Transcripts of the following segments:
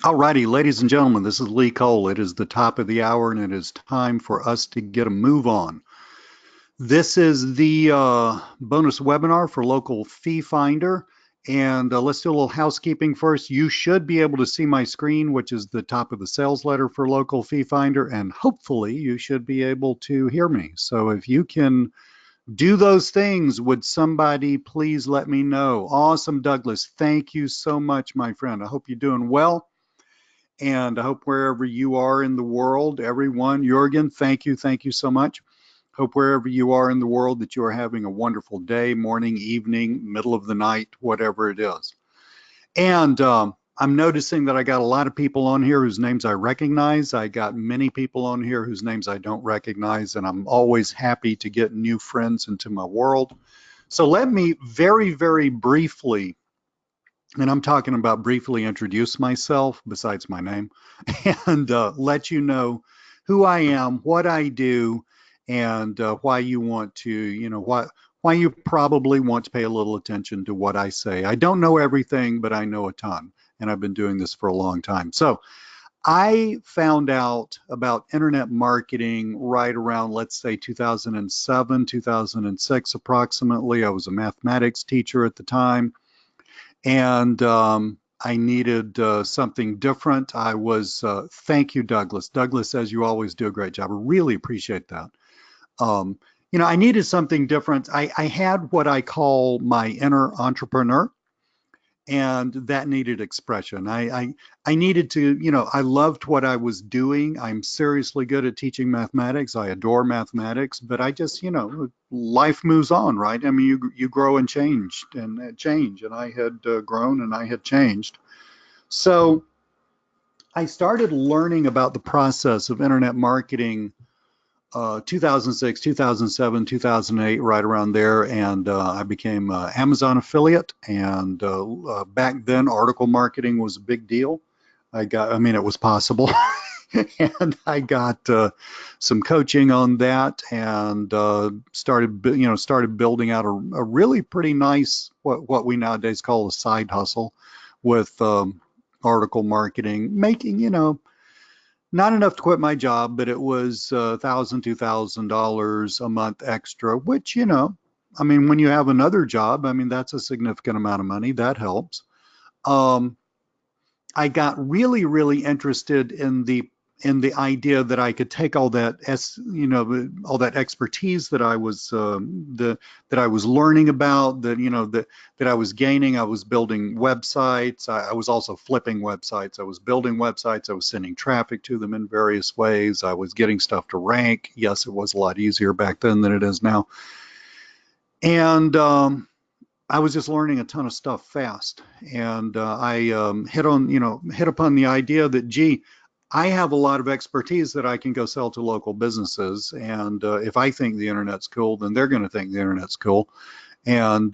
Alrighty, ladies and gentlemen, this is Lee Cole. It is the top of the hour and it is time for us to get a move on. This is the bonus webinar for Local Fee Finder. And let's do a little housekeeping first. You should be able to see my screen, which is the top of the sales letter for Local Fee Finder. And hopefully you should be able to hear me. So if you can do those things, would somebody please let me know? Awesome, Douglas. Thank you so much, my friend. I hope you're doing well. And I hope wherever you are in the world, everyone, Jurgen, thank you so much. Hope wherever you are in the world that you are having a wonderful day, morning, evening, middle of the night, whatever it is. And I'm noticing that I got a lot of people on here whose names I recognize. I got many people on here whose names I don't recognize, and I'm always happy to get new friends into my world. So let me very, very briefly, and I'm talking about briefly introduce myself besides my name, and let you know who I am, what I do, and why you want to, why you probably want to pay a little attention to what I say. I don't know everything, but I know a ton, and I've been doing this for a long time. So I found out about internet marketing right around, let's say, 2007, 2006, approximately. I was a mathematics teacher at the time, and I needed something different. Thank you, Douglas. Douglas says you always do a great job. I really appreciate that. Um, I needed something different. I had what I call my inner entrepreneur, and that needed expression. I needed to, I loved what I was doing. I'm seriously good at teaching mathematics. I adore mathematics, but I just, life moves on, right? I mean, you grow and change, and I had grown and I had changed. So I started learning about the process of internet marketing 2006, 2007, 2008, right around there, and I became an Amazon affiliate. And back then, article marketing was a big deal. I mean, it was possible, and I got some coaching on that, and started building out a really pretty nice what we nowadays call a side hustle with article marketing, making not enough to quit my job, but it was $1,000, $2,000 a month extra, which, I mean, when you have another job, I mean, that's a significant amount of money. That helps. Um, I got really, really interested in the idea that I could take all that expertise that I was that I was learning about, that I was gaining. I was building websites. I was also flipping websites. I was building websites. I was sending traffic to them in various ways. I was getting stuff to rank. Yes, it was a lot easier back then than it is now. And I was just learning a ton of stuff fast, and I hit upon the idea that, gee, I have a lot of expertise that I can go sell to local businesses, and if I think the internet's cool, then they're going to think the internet's cool. And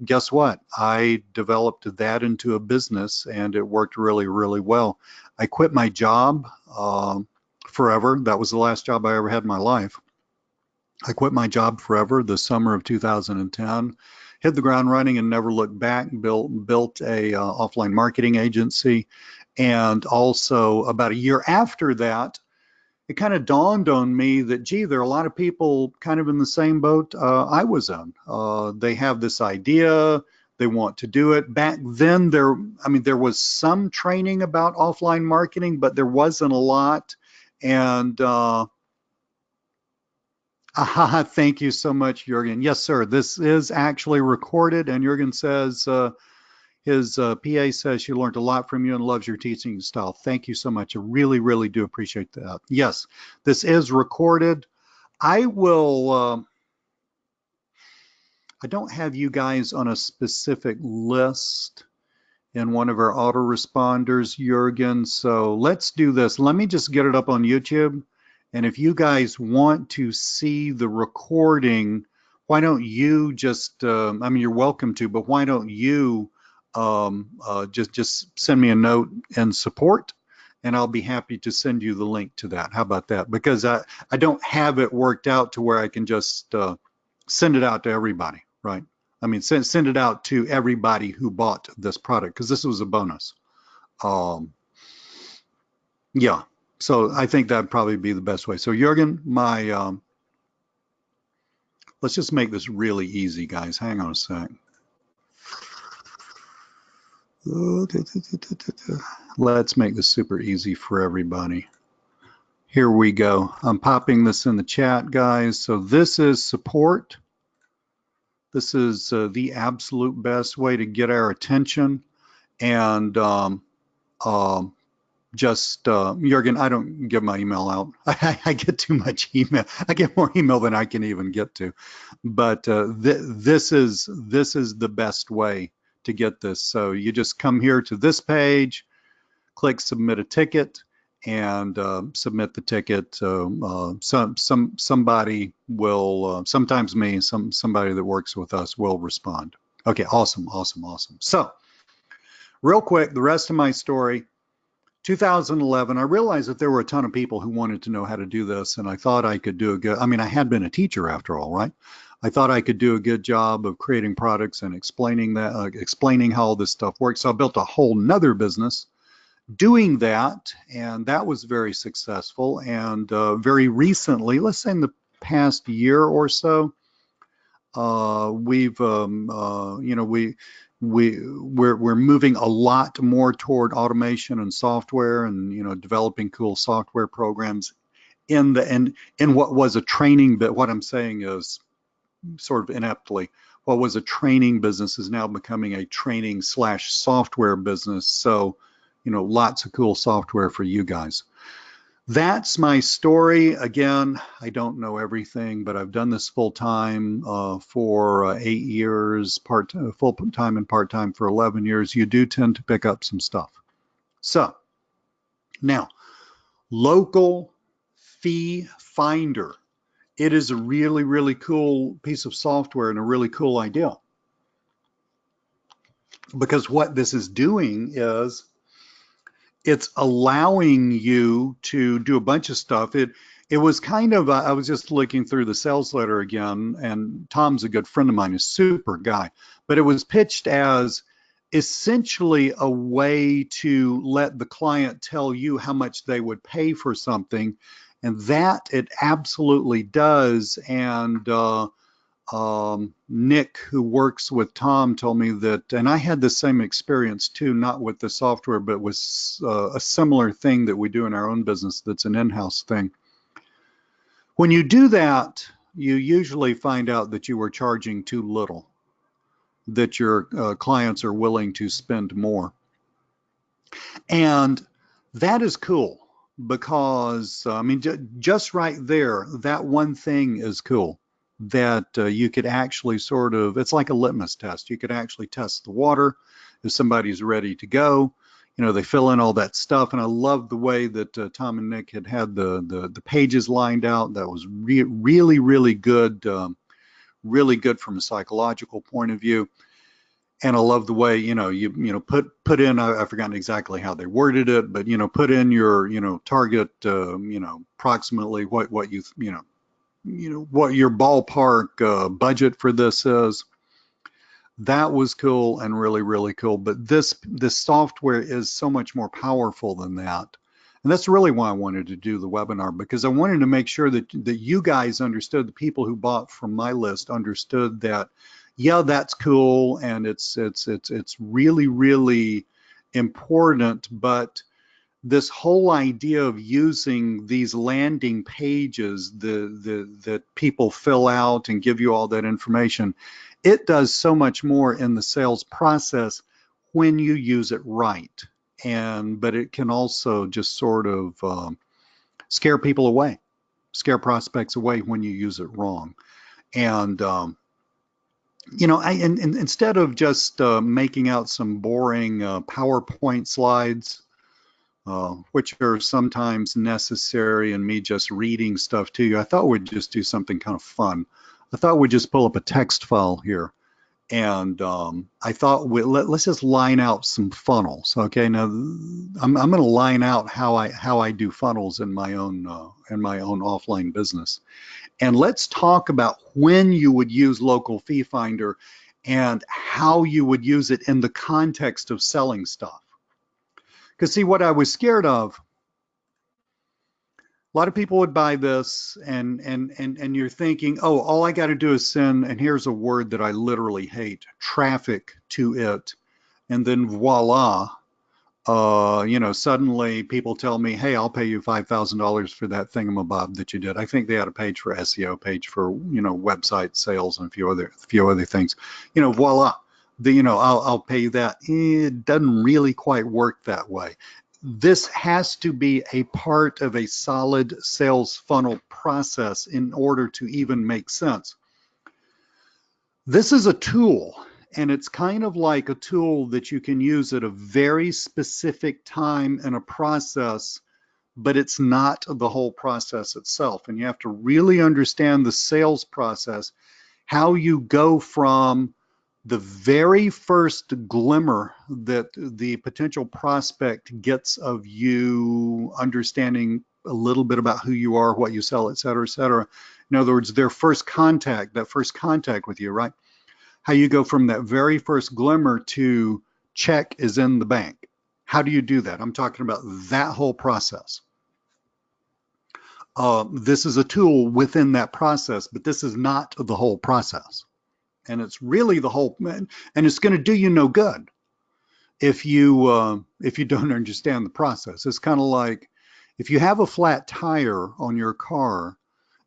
guess what? I developed that into a business, and it worked really, really well. I quit my job forever. That was the last job I ever had in my life. I quit my job forever the summer of 2010, hit the ground running and never looked back, built a offline marketing agency. And also about a year after that, it kind of dawned on me that, gee, there are a lot of people kind of in the same boat I was in. They have this idea, they want to do it. Back then, there was some training about offline marketing, but there wasn't a lot. And Aha, thank you so much, Jurgen. Yes, sir. This is actually recorded, and Jurgen says his PA says she learned a lot from you and loves your teaching style. Thank you so much. I really, really do appreciate that. Yes, this is recorded. I will. I don't have you guys on a specific list in one of our autoresponders, Jurgen. So let's do this. Let me just get it up on YouTube. And if you guys want to see the recording, why don't you just, I mean, you're welcome to, but why don't you just send me a note in support, and I'll be happy to send you the link to that. How about that? Because I don't have it worked out to where I can just send it out to everybody, right? I mean, send it out to everybody who bought this product, because this was a bonus. Um, Yeah. So I think that'd probably be the best way. So Jürgen, let's just make this really easy, guys. Hang on a sec. Let's make this super easy for everybody. Here we go. I'm popping this in the chat, guys. So this is support. This is the absolute best way to get our attention. And Jürgen, I don't give my email out. I get too much email. I get more email than I can even get to. But this is the best way to get this. So you just come here to this page, click submit a ticket, and submit the ticket. Somebody will, sometimes me, somebody that works with us will respond. Okay, awesome, awesome, awesome. So real quick, the rest of my story. 2011, I realized that there were a ton of people who wanted to know how to do this, and I thought I could do a good, I mean, I had been a teacher after all, right? I thought I could do a good job of creating products and explaining that, explaining how all this stuff works. So I built a whole nother business doing that, and that was very successful. And very recently, let's say in the past year or so, we've you know we're moving a lot more toward automation and software, and developing cool software programs in what was a training. But what I'm saying is, sort of ineptly, what was a training business is now becoming a training slash software business. So lots of cool software for you guys. That's my story. Again, I don't know everything, but I've done this full time for 8 years, full time and part time for 11 years. You do tend to pick up some stuff. So now, Local Fee Finder. It is a really, really cool piece of software and a really cool idea. Because what this is doing is it's allowing you to do a bunch of stuff. It was kind of, I was just looking through the sales letter again, and Tom's a good friend of mine, a super guy, but it was pitched as essentially a way to let the client tell you how much they would pay for something, and that it absolutely does. And Nick, who works with Tom, told me that, and I had the same experience too, not with the software, but with a similar thing that we do in our own business that's an in-house thing. When you do that, you usually find out that you are charging too little, that your clients are willing to spend more. And that is cool because, I mean, just right there, that one thing is cool. That you could actually sort of, it's like a litmus test. You could actually test the water if somebody's ready to go. They fill in all that stuff, and I love the way that Tom and Nick had the pages lined out. That was really, really good, really good from a psychological point of view. And I love the way you put in, I've forgotten exactly how they worded it, but put in your target, approximately what you what your ballpark budget for this is. That was cool and really, really cool. But this software is so much more powerful than that. And that's really why I wanted to do the webinar, because I wanted to make sure that you guys understood, the people who bought from my list understood that, yeah, that's cool, and it's really, really important, but this whole idea of using these landing pages that people fill out and give you all that information, it does so much more in the sales process when you use it right. But it can also just sort of scare people away, scare prospects away when you use it wrong. And instead of just making out some boring PowerPoint slides, which are sometimes necessary, and me just reading stuff to you, I thought we'd just do something kind of fun. I thought we'd just pull up a text file here, and I thought let's just line out some funnels. Okay, now I'm going to line out how I do funnels in my own offline business, and let's talk about when you would use Local Fee Finder and how you would use it in the context of selling stuff. Because see, what I was scared of lot of people would buy this and you're thinking, oh, all I got to do is send, and here's a word that I literally hate, traffic to it. And then voila, suddenly people tell me, hey, I'll pay you $5,000 for that thingamabob that you did. I think they had a page for SEO, page for, website sales and a few other things. Voila, I'll pay you that. It doesn't really quite work that way. This has to be a part of a solid sales funnel process in order to even make sense. This is a tool, and it's kind of like a tool that you can use at a very specific time in a process, but it's not the whole process itself. And you have to really understand the sales process, how you go from the very first glimmer that the potential prospect gets of you understanding a little bit about who you are, what you sell, et cetera, et cetera. In other words, their first contact, that first contact with you, right? How you go from that very first glimmer to check is in the bank. How do you do that? I'm talking about that whole process. This is a tool within that process, but this is not the whole process. And it's really the whole, and it's going to do you no good if you don't understand the process. It's kind of like if you have a flat tire on your car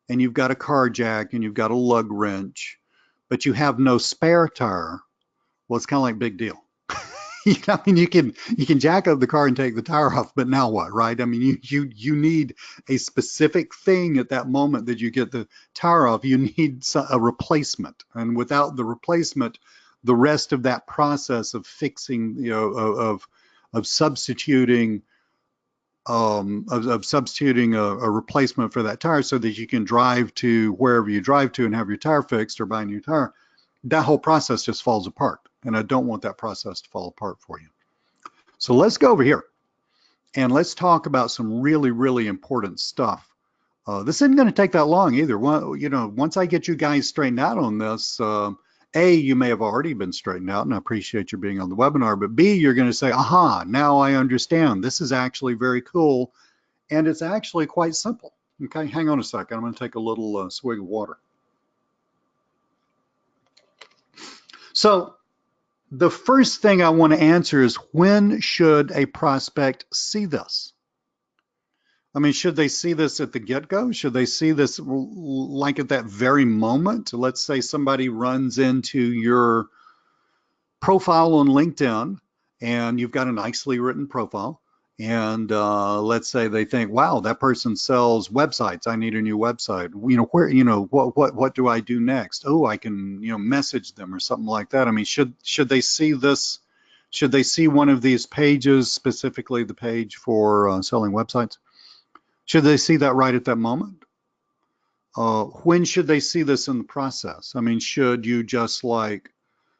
and you've got a car jack and you've got a lug wrench, but you have no spare tire. Well, it's kind of like big deal. I mean, you can jack up the car and take the tire off, but now what, right? I mean, you need a specific thing at that moment that you get the tire off. You need a replacement, and without the replacement, the rest of that process of fixing, of substituting, substituting a replacement for that tire so that you can drive to wherever you drive to and have your tire fixed or buy a new tire, that whole process just falls apart. And I don't want that process to fall apart for you. So let's go over here and let's talk about some really, really important stuff. This isn't going to take that long either. Well, once I get you guys straightened out on this, A, you may have already been straightened out, and I appreciate you being on the webinar, but B, you're going to say, aha, now I understand. This is actually very cool, and it's actually quite simple. Okay, hang on a second. I'm going to take a little swig of water. So the first thing I want to answer is, when should a prospect see this? I mean, should they see this at the get-go? Should they see this like at that very moment? Let's say somebody runs into your profile on LinkedIn and you've got a nicely written profile. And let's say they think, wow, that person sells websites. I need a new website. What do I do next? Oh, I can, message them or something like that. I mean, should they see this? Should they see one of these pages, specifically the page for selling websites? Should they see that right at that moment? When should they see this in the process? I mean, should you just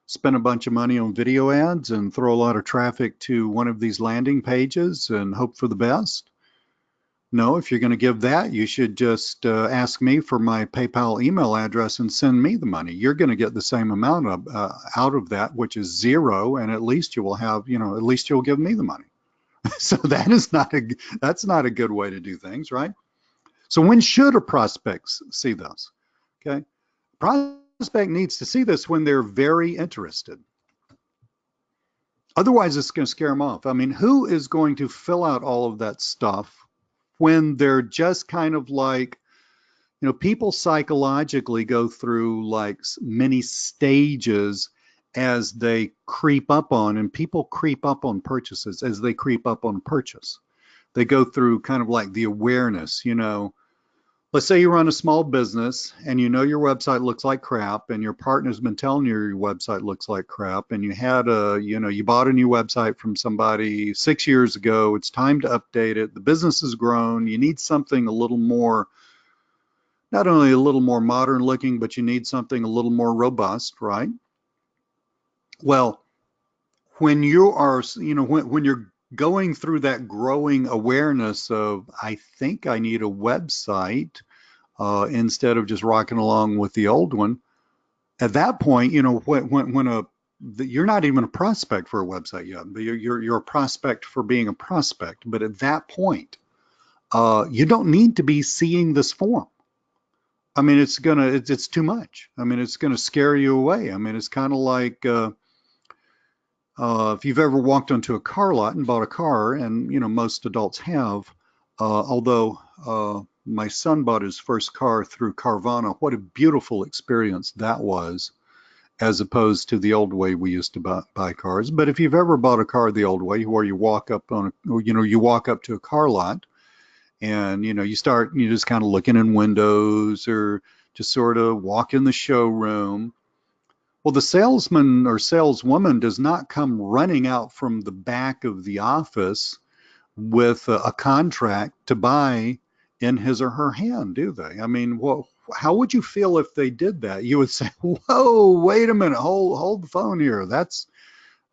spend a bunch of money on video ads and throw a lot of traffic to one of these landing pages and hope for the best? No, if you're going to give that, you should just ask me for my PayPal email address and send me the money. You're going to get the same amount out of that, which is zero, and at least you will have, at least you'll give me the money. So that's not a good way to do things, right? So when should a prospect see this? Okay, prospect needs to see this when they're very interested. Otherwise, it's going to scare them off. I mean, who is going to fill out all of that stuff when they're just kind of like, people psychologically go through many stages as they creep up on, and people creep up on purchases as they creep up on purchase. They go through kind of like the awareness, Let's say you run a small business and your website looks like crap, and your partner's been telling you your website looks like crap, and you had you bought a new website from somebody 6 years ago. It's time to update it. The business has grown. You need something a little more, not only a little more modern looking, but you need something a little more robust, right? Well, when you are, when you're going through that growing awareness of, I think I need a website instead of just rocking along with the old one, at that point, you're not even a prospect for a website yet, but you're a prospect for being a prospect. But at that point, you don't need to be seeing this form. I mean, it's too much. I mean, it's gonna scare you away. I mean, it's kind of like if you've ever walked onto a car lot and bought a car, and most adults have, although my son bought his first car through Carvana, what a beautiful experience that was, as opposed to the old way we used to buy cars. But if you've ever bought a car the old way, where you walk up you walk up to a car lot, and you just kind of looking in windows, or just sort of walk in the showroom. Well, the salesman or saleswoman does not come running out from the back of the office with a contract to buy in his or her hand, do they? I mean, how would you feel if they did that? You would say, "Whoa, wait a minute, hold the phone here. That's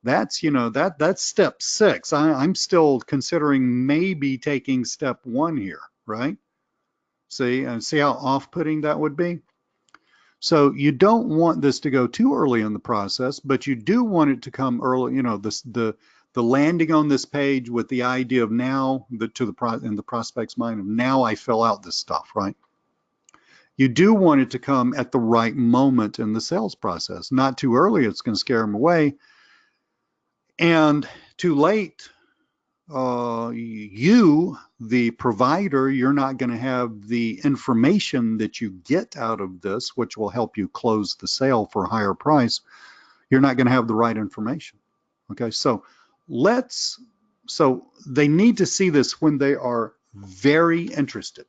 that's step 6. I'm still considering maybe taking step 1 here, right?" See, and see how off-putting that would be. So you don't want this to go too early in the process, but you do want it to come early. The landing on this page with the idea of now, in the prospect's mind of now I fill out this stuff, right? You do want it to come at the right moment in the sales process, not too early. It's going to scare them away, and too late. You, the provider, you're not going to have the information that you get out of this, which will help you close the sale for a higher price. You're not going to have the right information. Okay, so they need to see this when they are very interested,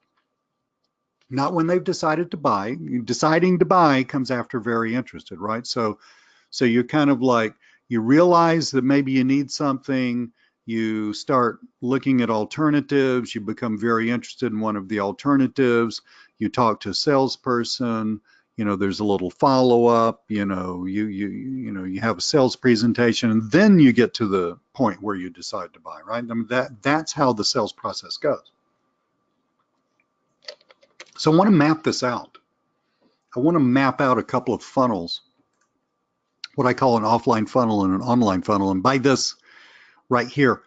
not when they've decided to buy. Deciding to buy comes after very interested, right? So you're kind of like, you realize that maybe you need something. You start looking at alternatives. You become very interested in one of the alternatives. You talk to a salesperson. There's a little follow-up. You have a sales presentation, and then you get to the point where you decide to buy, right? I mean, that's how the sales process goes. So I want to map this out. I want to map out a couple of funnels, what I call an offline funnel and an online funnel. And by this right here,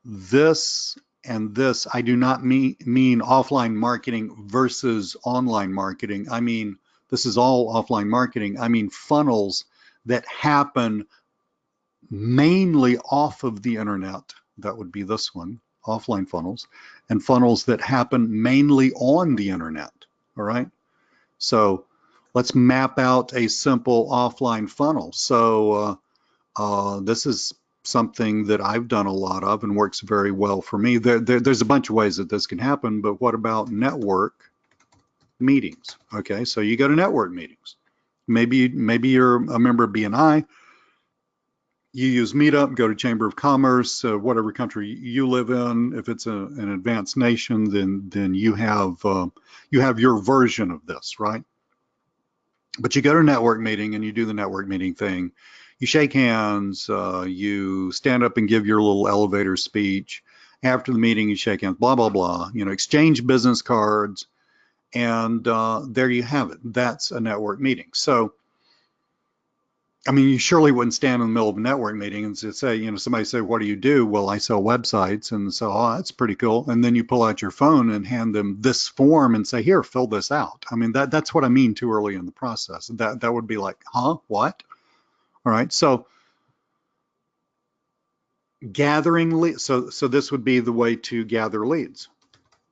this and this, I do not mean offline marketing versus online marketing. I mean, this is all offline marketing. I mean funnels that happen mainly off of the internet. That would be this one, offline funnels, and funnels that happen mainly on the internet. All right. So let's map out a simple offline funnel. So this is something that I've done a lot of and works very well for me. There's a bunch of ways that this can happen, but what about network meetings? Okay, so you go to network meetings. Maybe you're a member of BNI. You use Meetup, go to Chamber of Commerce, whatever country you live in. If it's an advanced nation, then you have your version of this, right? But you go to a network meeting and you do the network meeting thing. You shake hands, you stand up and give your little elevator speech. After the meeting, you shake hands, blah, blah, blah, exchange business cards, and there you have it. That's a network meeting. So, I mean, you surely wouldn't stand in the middle of a network meeting and say, somebody say, "What do you do?" "Well, I sell websites." And so, "Oh, that's pretty cool." And then you pull out your phone and hand them this form and say, "Here, fill this out." I mean, that's what I mean too early in the process. That would be like, huh, what? All right, so gathering leads. So this would be the way to gather leads,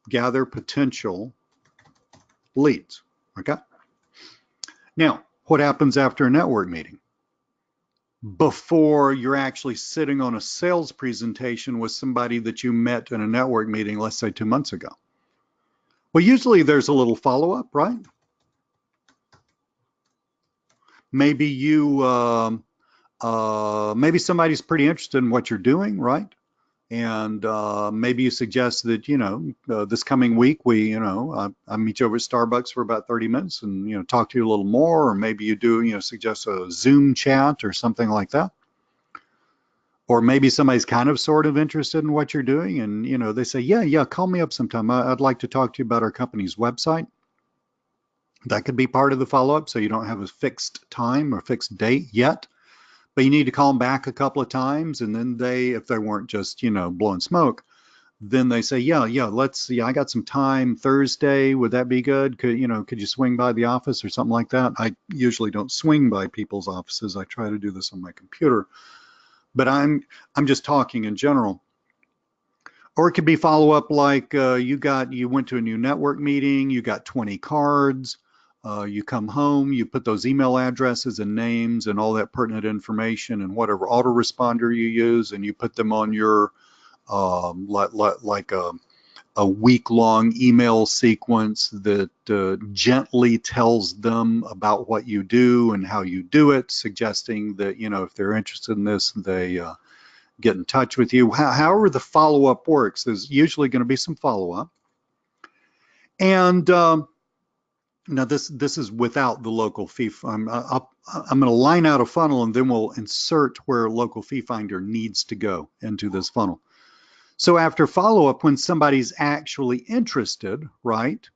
gather potential leads. Okay. Now, what happens after a network meeting? Before you're actually sitting on a sales presentation with somebody that you met in a network meeting, let's say 2 months ago. Well, usually there's a little follow-up, right? Maybe maybe somebody's pretty interested in what you're doing, right? And maybe you suggest that, this coming week I meet you over at Starbucks for about 30 minutes and, talk to you a little more, or maybe you do, suggest a Zoom chat or something like that. Or maybe somebody's kind of sort of interested in what you're doing and, they say, yeah, call me up sometime. I'd like to talk to you about our company's website. That could be part of the follow-up, so you don't have a fixed time or fixed date yet. But you need to call them back a couple of times, and then if they weren't just, blowing smoke, then they say, yeah, let's see, I got some time Thursday. Would that be good? Could you swing by the office or something like that? I usually don't swing by people's offices. I try to do this on my computer, but I'm just talking in general. Or it could be follow up like you went to a new network meeting, you got 20 cards, you come home, you put those email addresses and names and all that pertinent information and whatever autoresponder you use, and you put them on your like a week-long email sequence that gently tells them about what you do and how you do it, suggesting that, if they're interested in this, they get in touch with you. However the follow-up works, there's usually going to be some follow-up. And now this is without the local fee. I'm going to line out a funnel, and then we'll insert where local fee finder needs to go into this funnel. So after follow-up, when somebody's actually interested, right?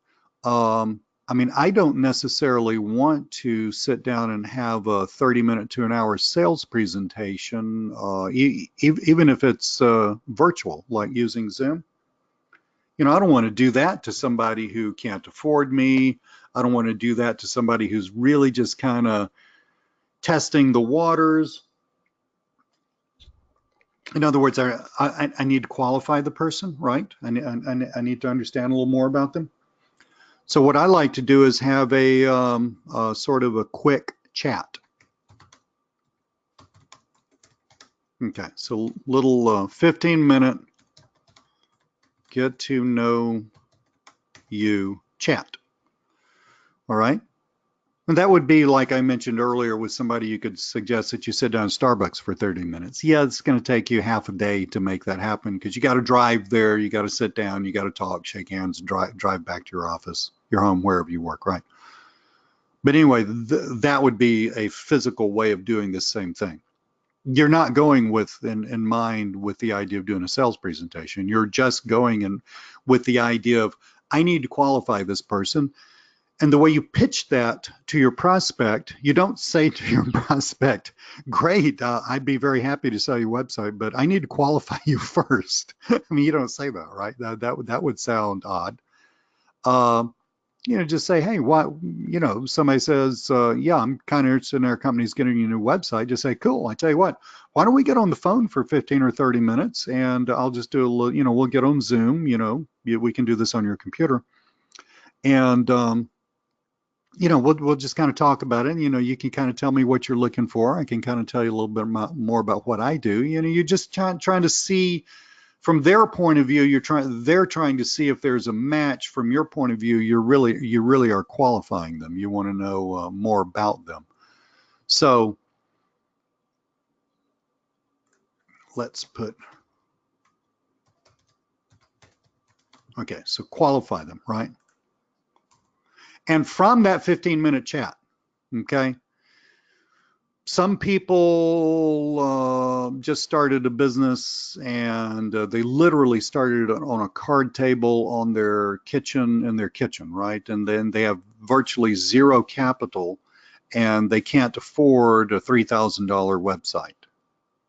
I don't necessarily want to sit down and have a 30-minute to an hour sales presentation, even if it's virtual, like using Zoom. I don't want to do that to somebody who can't afford me. I don't want to do that to somebody who's really just kind of testing the waters. In other words, I need to qualify the person, right? I need to understand a little more about them. So what I like to do is have a sort of a quick chat. Okay, so little 15-minute get to know you chat. All right. And that would be like I mentioned earlier with somebody. You could suggest that you sit down at Starbucks for 30 minutes. Yeah, it's going to take you half a day to make that happen because you got to drive there, you got to sit down, you got to talk, shake hands, and drive back to your office, your home, wherever you work, right? But anyway, that would be a physical way of doing the same thing. You're not going with in mind with the idea of doing a sales presentation. You're just going in with the idea of, I need to qualify this person. And the way you pitch that to your prospect, you don't say to your prospect, great, I'd be very happy to sell your website, but I need to qualify you first. I mean, you don't say that, right? That would sound odd. Just say, hey, what, somebody says, yeah, I'm kind of interested in our company's getting a new website. Just say, cool, I tell you what, why don't we get on the phone for 15 or 30 minutes and I'll just do a little, we'll get on Zoom, we can do this on your computer. And, we'll just kind of talk about it. You can kind of tell me what you're looking for. I can kind of tell you a little bit more about what I do. You're just trying to see from their point of view. They're trying to see if there's a match. From your point of view, you really are qualifying them. You want to know more about them. So let's put, okay, so qualify them, right? And from that 15-minute chat, okay, some people just started a business and they literally started on a card table on their kitchen, right? And then they have virtually zero capital and they can't afford a $3,000 website.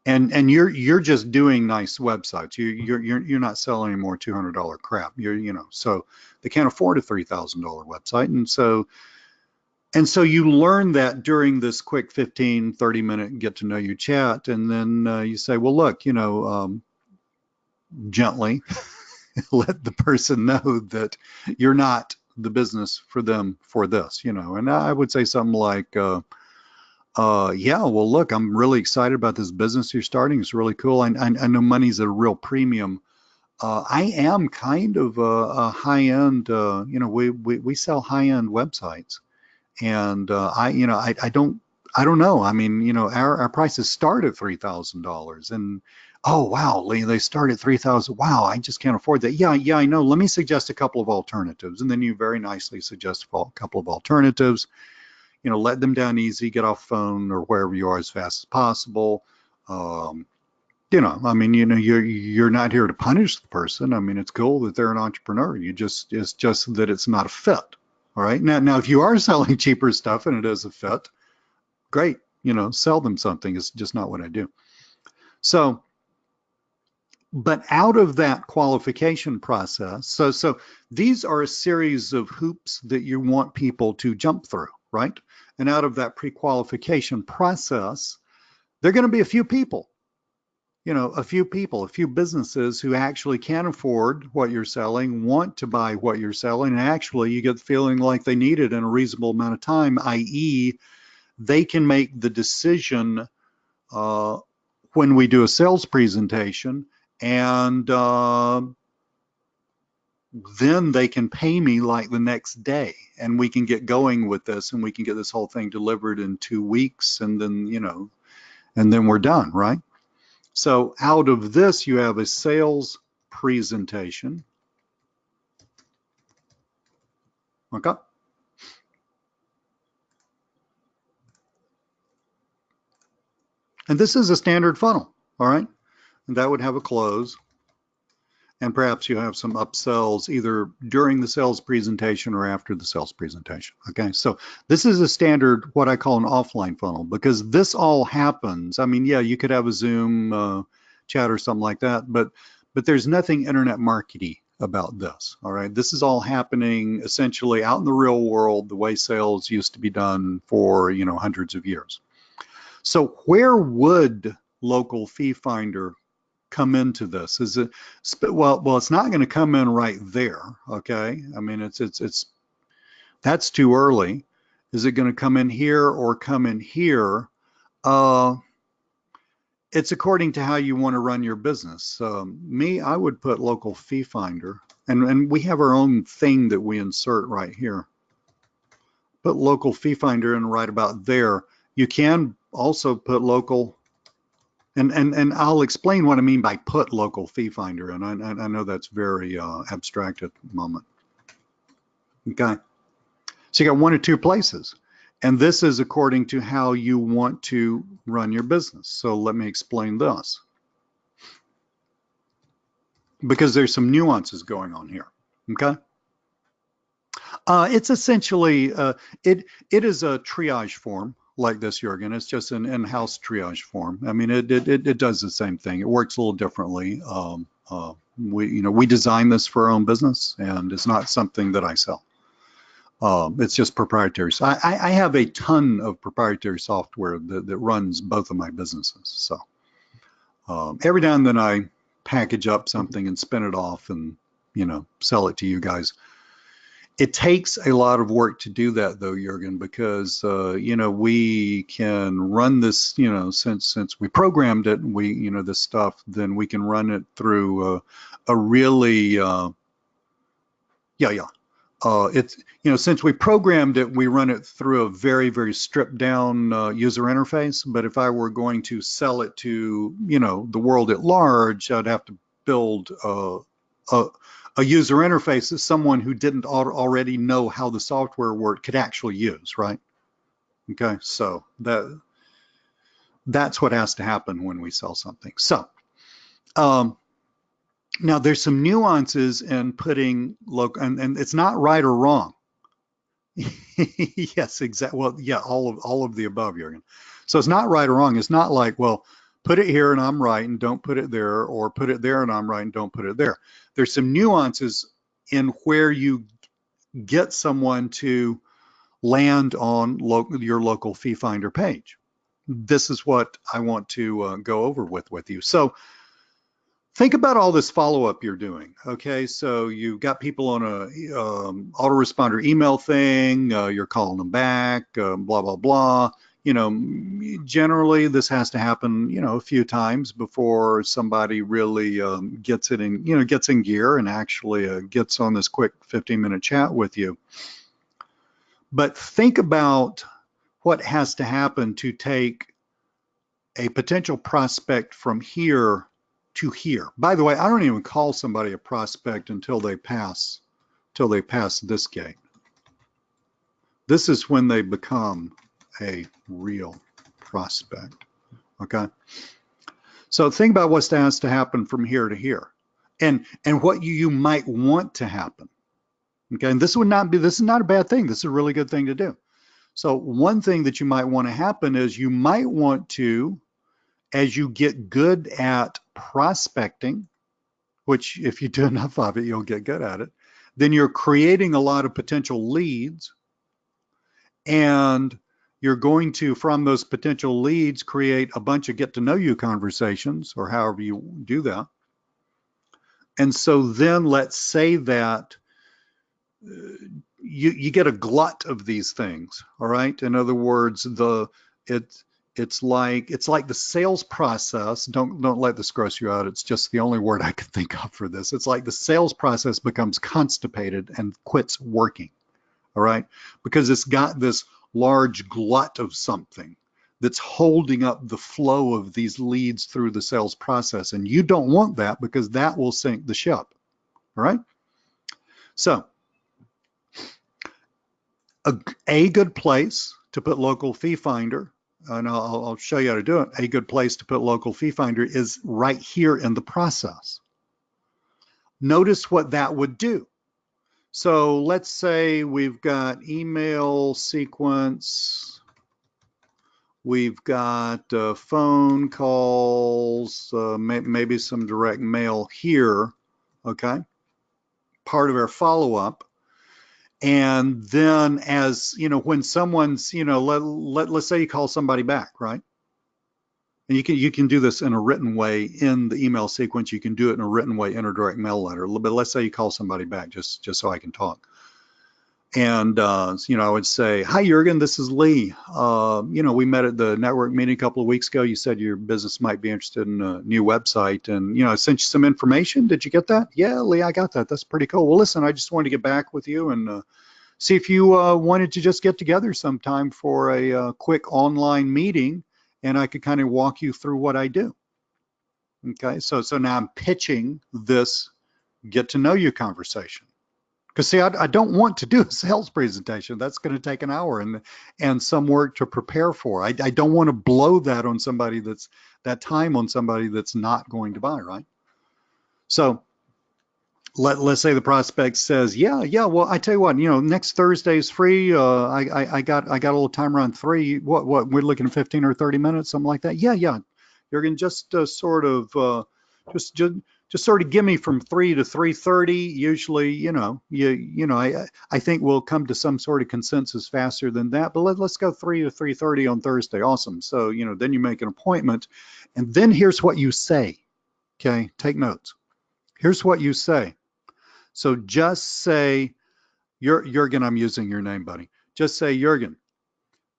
And you're just doing nice websites. You're not selling any more $200 crap. So they can't afford a $3,000 website, and so you learn that during this quick 15, 30-minute get to know you chat, and then you say, well, look, gently let the person know that you're not the business for them for this, and I would say something like, yeah, well, look, I'm really excited about this business you're starting. It's really cool. I know money's at a real premium. I am kind of a high-end, we sell high-end websites. And I don't know. I mean, our prices start at $3,000, and oh wow, they start at $3,000. Wow, I just can't afford that. Yeah, I know. Let me suggest a couple of alternatives, and then you very nicely suggest a couple of alternatives. Let them down easy, get off phone or wherever you are as fast as possible. I mean, you're not here to punish the person. I mean, it's cool that they're an entrepreneur. It's just that it's not a fit. All right. Now, if you are selling cheaper stuff and it is a fit, great. Sell them something. It's just not what I do. So But out of that qualification process, so these are a series of hoops that you want people to jump through, right? And out of that pre-qualification process, there are going to be a few people, a few people, a few businesses who actually can afford what you're selling, want to buy what you're selling, and actually you get the feeling like they need it in a reasonable amount of time, i.e., they can make the decision when we do a sales presentation, and then they can pay me like the next day, and we can get going with this, and we can get this whole thing delivered in 2 weeks, and then, and then we're done, right? So out of this, you have a sales presentation. Okay. And this is a standard funnel, all right? And that would have a close. And perhaps you have some upsells either during the sales presentation or after the sales presentation. Okay, so this is a standard, what I call an offline funnel, because this all happens. I mean, yeah, you could have a Zoom chat or something like that, but there's nothing internet marketing about this. All right, this is all happening essentially out in the real world, the way sales used to be done for hundreds of years. So where would Local Fee Finder come into this? Is it well it's not going to come in right there, okay? I mean, it's that's too early. Is it going to come in here or come in here? It's according to how you want to run your business. Me, I would put Local Fee Finder, and we have our own thing that we insert right here. Put Local Fee Finder in right about there. You can also put local. And I'll explain what I mean by put Local Fee Finder, and I know that's very abstract at the moment. Okay, so you got 1 or 2 places, and this is according to how you want to run your business. So let me explain this, because there's some nuances going on here. Okay, it's essentially it is a triage form. Like this, Jurgen, it's just an in-house triage form. I mean, it does the same thing. It works a little differently. We design this for our own business, and it's not something that I sell. It's just proprietary. So I have a ton of proprietary software that runs both of my businesses. So every now and then I package up something and spin it off and sell it to you guys. It takes a lot of work to do that, though, Jurgen, because we can run this, since we programmed it, and this stuff, then we can run it through a really, it's since we programmed it, we run it through a very, very stripped down user interface. But if I were going to sell it to the world at large, I'd have to build a user interface that someone who didn't already know how the software worked could actually use, right? Okay, so that's what has to happen when we sell something. So now there's some nuances in putting local, and it's not right or wrong. Yes, exactly. Well, yeah, all of the above, Jurgen. So it's not right or wrong. It's not like, well, put it here and I'm right and don't put it there, or put it there and I'm right and don't put it there. There's some nuances in where you get someone to land on your Local Fee Finder page. This is what I want to go over with you. So think about all this follow-up you're doing. Okay, so you've got people on a autoresponder email thing, you're calling them back, blah, blah, blah. Generally this has to happen, a few times before somebody really gets it in, gets in gear and actually gets on this quick 15-minute chat with you. But think about what has to happen to take a potential prospect from here to here. By the way, I don't even call somebody a prospect until they pass this gate. This is when they become a real prospect. Okay, so think about what has to happen from here to here, and what you might want to happen. Okay, and this is not a bad thing. This is a really good thing to do. So one thing that you might want to happen is you might want to, as you get good at prospecting, which if you do enough of it, you'll get good at it. Then you're creating a lot of potential leads, and you're going to, from those potential leads, create a bunch of get to know you conversations, or however you do that. And so then let's say that you get a glut of these things, all right? In other words, it's like the sales process. Don't let this gross you out. It's just the only word I could think of for this. It's like the sales process becomes constipated and quits working, all right? Because it's got this large glut of something that's holding up the flow of these leads through the sales process. And you don't want that, because that will sink the ship, all right? So a good place to put Local Fee Finder, and I'll show you how to do it. A good place to put Local Fee Finder is right here in the process. Notice what that would do. So let's say we've got email sequence, we've got phone calls, maybe some direct mail here, okay? Part of our follow-up. And then, as you know, when someone's, you know, let's say you call somebody back, right? And you can do this in a written way in the email sequence. You can do it in a written way in a direct mail letter. But let's say you call somebody back just so I can talk. And you know, I would say, "Hi, Jurgen, this is Lee. You know, we met at the network meeting a couple of weeks ago. You said your business might be interested in a new website, and you know, I sent you some information. Did you get that?" "Yeah, Lee, I got that. That's pretty cool. Well, listen, I just wanted to get back with you and see if you wanted to just get together sometime for a quick online meeting, and I could kind of walk you through what I do." Okay, so now I'm pitching this get to know you conversation. Because see, I don't want to do a sales presentation. That's going to take an hour and some work to prepare for. I don't want to blow that on somebody that time on somebody that's not going to buy, right? So let's say the prospect says, yeah, well, I tell you what, you know, next Thursday is free. I got a little time around 3. What we're looking at 15 or 30 minutes, something like that. Yeah. You're going to just sort of just sort of give me from 3 to 3:30. Usually, you know, I think we'll come to some sort of consensus faster than that. But let's go 3 to 3:30 on Thursday. Awesome. So, you know, then you make an appointment, and then here's what you say. Okay, take notes. Here's what you say. So just say, Jurgen, I'm using your name, buddy. Just say, Jurgen,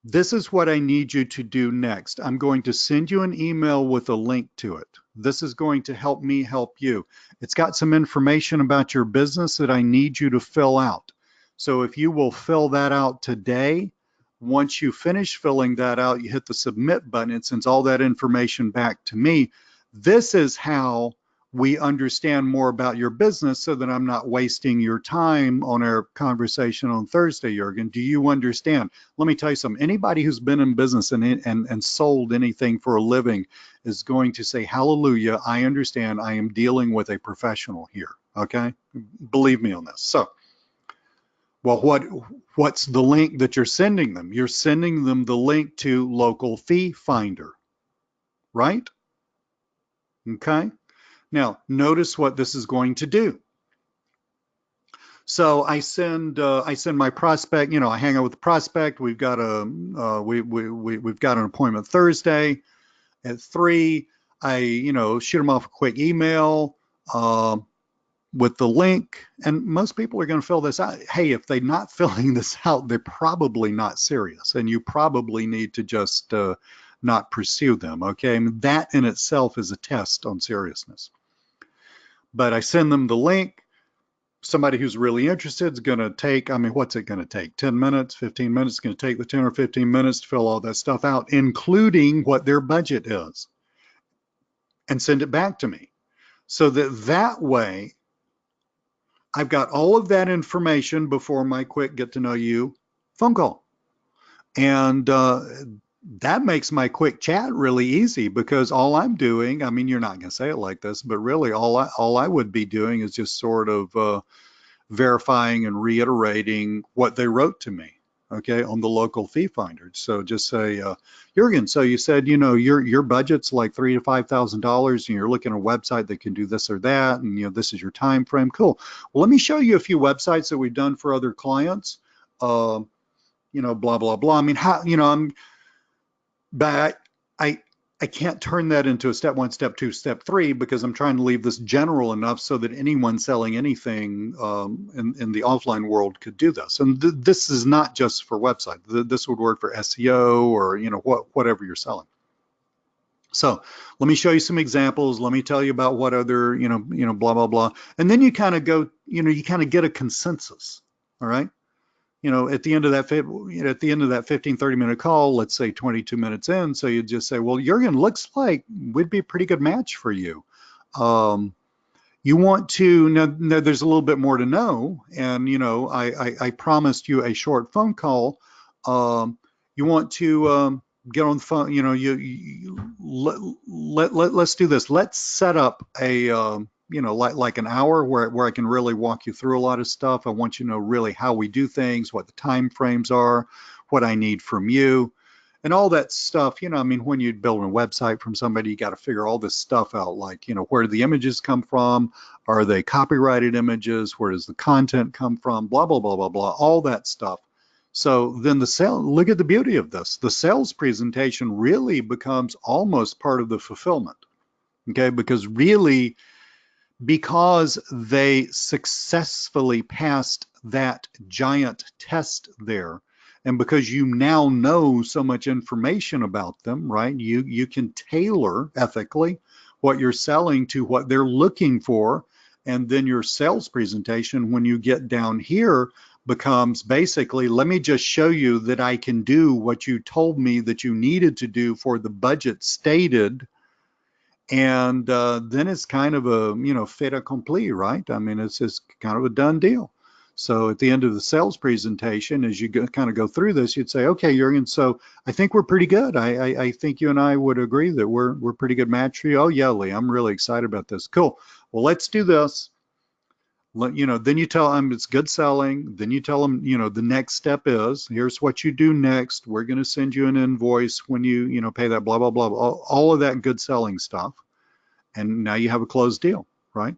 this is what I need you to do next. I'm going to send you an email with a link to it. This is going to help me help you. It's got some information about your business that I need you to fill out. So if you will fill that out today, once you finish filling that out, you hit the submit button. It sends all that information back to me. This is how we understand more about your business, so that I'm not wasting your time on our conversation on Thursday, Jurgen. Do you understand? Let me tell you something. Anybody who's been in business and sold anything for a living is going to say, hallelujah, I understand. I am dealing with a professional here, okay? Believe me on this. So, well, what's the link that you're sending them? You're sending them the link to Local Fee Finder, right? Okay. Now, notice what this is going to do. So I send my prospect. You know, I hang out with the prospect. We've got we've got an appointment Thursday at 3. I shoot them off a quick email with the link, and most people are going to fill this out. Hey, if they're not filling this out, they're probably not serious, and you probably need to just not pursue them. Okay, and that in itself is a test on seriousness. But I send them the link. Somebody who's really interested is going to take, I mean, what's it going to take? 10 minutes, 15 minutes? It's going to take the 10 or 15 minutes to fill all that stuff out, including what their budget is, and send it back to me. So that way, I've got all of that information before my quick get to know you phone call. And that makes my quick chat really easy, because all I'm doing, I mean, you're not going to say it like this, but really all I would be doing is just sort of verifying and reiterating what they wrote to me. okay, on the local fee finder. So just say, Jurgen, so you said, you know, your budget's like $3,000 to $5,000 and you're looking at a website that can do this or that, and you know, this is your time frame. Cool. Well, let me show you a few websites that we've done for other clients. You know, blah, blah, blah. I mean, how, you know, but I can't turn that into a step 1, step 2, step 3 because I'm trying to leave this general enough so that anyone selling anything in the offline world could do this. And this is not just for website. This would work for SEO or, you know, whatever you're selling. So let me show you some examples. Let me tell you about what other, you know, blah, blah, blah. And then you kind of go, you know, you kind of get a consensus. All right. You know, at the end of that 15, 30-minute call, let's say 22 minutes in, so you just say, well, Jurgen, looks like we'd be a pretty good match for you. You want to, now there's a little bit more to know, and, you know, I promised you a short phone call. You want to get on the phone, you know, let's do this. Let's set up a, you know, like an hour where I can really walk you through a lot of stuff. I want you to know really how we do things, what the time frames are, what I need from you, and all that stuff. You know, I mean, when you build a website from somebody, you got to figure all this stuff out, like, you know, where do the images come from? Are they copyrighted images? Where does the content come from? Blah, blah, blah, blah, blah, all that stuff. So then look at the beauty of this. The sales presentation really becomes almost part of the fulfillment, okay? Because really, because they successfully passed that giant test there, and because you now know so much information about them, right? You can tailor ethically what you're selling to what they're looking for, and then your sales presentation, when you get down here, becomes basically, let me just show you that I can do what you told me that you needed to do for the budget stated. And then it's kind of a, you know, fait accompli, right? I mean, it's just kind of a done deal. So at the end of the sales presentation, as you kind of go through this, you'd say, okay, Jurgen, so I think we're pretty good. I think you and I would agree that we're pretty good match for you. Oh yeah, Lee, I'm really excited about this. Cool. Well, let's do this. You know, then you tell them it's good selling. Then you tell them, you know, the next step is, here's what you do next. We're going to send you an invoice when you know, pay that, blah, blah, blah, all of that good selling stuff. And now you have a closed deal, right?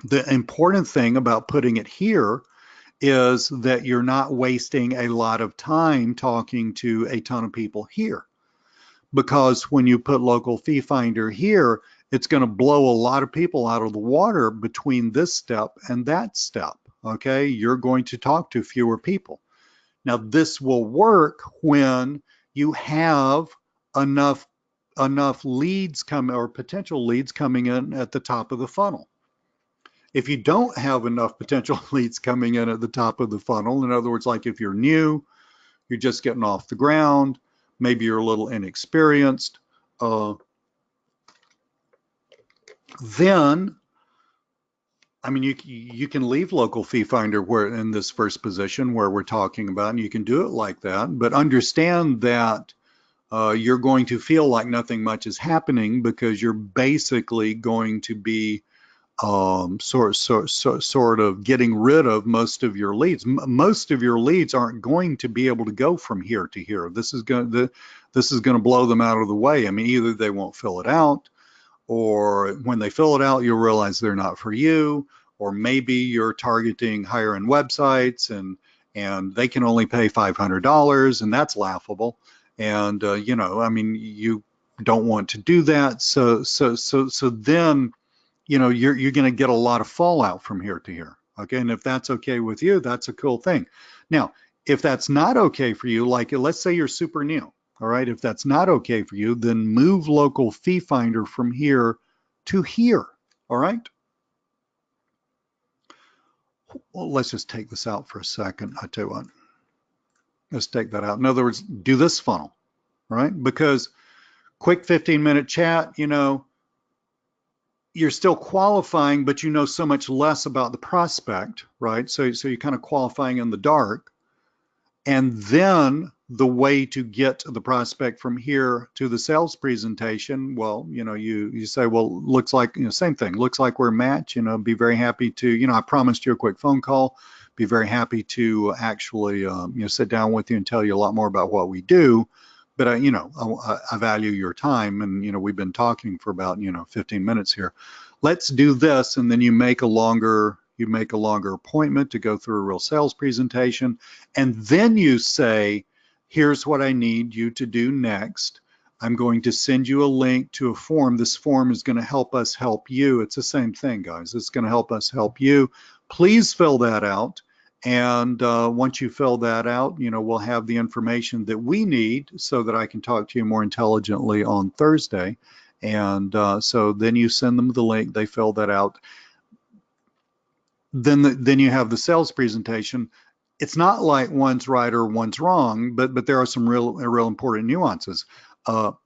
The important thing about putting it here is that you're not wasting a lot of time talking to a ton of people here. Because when you put local fee finder here, it's going to blow a lot of people out of the water between this step and that step, okay? You're going to talk to fewer people. Now, this will work when you have enough leads coming, or potential leads coming in at the top of the funnel. If you don't have enough potential leads coming in at the top of the funnel, in other words, like if you're new, you're just getting off the ground, maybe you're a little inexperienced, then, I mean, you can leave local fee finder where in this first position where we're talking about, and you can do it like that, but understand that you're going to feel like nothing much is happening because you're basically going to be sort of getting rid of most of your leads. Most of your leads aren't going to be able to go from here to here. This is going to blow them out of the way. I mean, either they won't fill it out, or when they fill it out, you'll realize they're not for you, or maybe you're targeting higher end websites and they can only pay $500, and that's laughable. And you know, I mean, you don't want to do that. So then, you know, you're going to get a lot of fallout from here to here. Okay, and if that's okay with you, that's a cool thing. Now, if that's not okay for you, like let's say you're super new, all right, if that's not okay for you, then move local fee finder from here to here, all right? Well, let's just take this out for a second. I tell you what, let's take that out. In other words, do this funnel, right? Because quick 15-minute chat, you know, you're still qualifying, but you know so much less about the prospect, right? So you're kind of qualifying in the dark. And then the way to get the prospect from here to the sales presentation, well, you know, you say, well, looks like, you know, same thing, looks like we're a match, you know, be very happy to, you know, I promised you a quick phone call, be very happy to actually sit down with you and tell you a lot more about what we do. But I value your time, and we've been talking for about 15 minutes here. Let's do this, and then you make a longer appointment to go through a real sales presentation, and then you say, here's what I need you to do next. I'm going to send you a link to a form. This form is going to help us help you. It's the same thing, guys. It's going to help us help you. Please fill that out. And once you fill that out, we'll have the information that we need so that I can talk to you more intelligently on Thursday. And so then you send them the link, they fill that out. Then you have the sales presentation. It's not like one's right or one's wrong, but there are some real important nuances.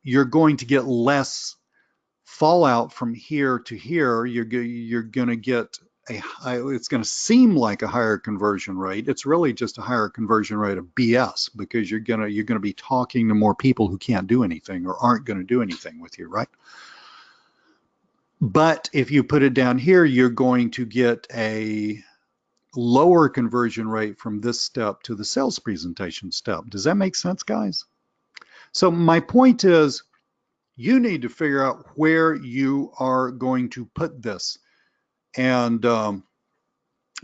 You're going to get less fallout from here to here. You're going to get it's going to seem like a higher conversion rate. It's really just a higher conversion rate of BS, because you're going to be talking to more people who can't do anything or aren't going to do anything with you, right? But if you put it down here, you're going to get a lower conversion rate from this step to the sales presentation step. Does that make sense, guys? So my point is, you need to figure out where you are going to put this. And I